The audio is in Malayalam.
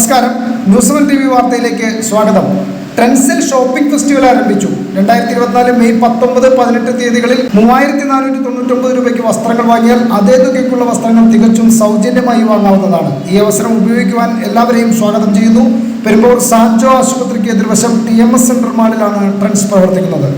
നമസ്കാരം, ന്യൂസ് 7 TV വാർത്തയിലേക്ക് സ്വാഗതം. ട്രെൻഡ്സിൽ ഷോപ്പിംഗ് ഫെസ്റ്റിവൽ ആരംഭിച്ചു. 2024 മെയ് 19, 18 തീയതികളിൽ 3499 രൂപയ്ക്ക് വസ്ത്രങ്ങൾ വാങ്ങിയാൽ അതേ തുകയ്ക്കുള്ള വസ്ത്രങ്ങൾ തികച്ചും സൗജന്യമായി വാങ്ങാവുന്നതാണ്. ഈ അവസരം ഉപയോഗിക്കുവാൻ എല്ലാവരെയും സ്വാഗതം ചെയ്യുന്നു. പെരുമ്പാവൂർ സാൻജോ ആശുപത്രിക്ക് എതിർവശം TMS സെന്റർ മാളിലാണ് ട്രെൻഡ്സ് പ്രവർത്തിക്കുന്നത്.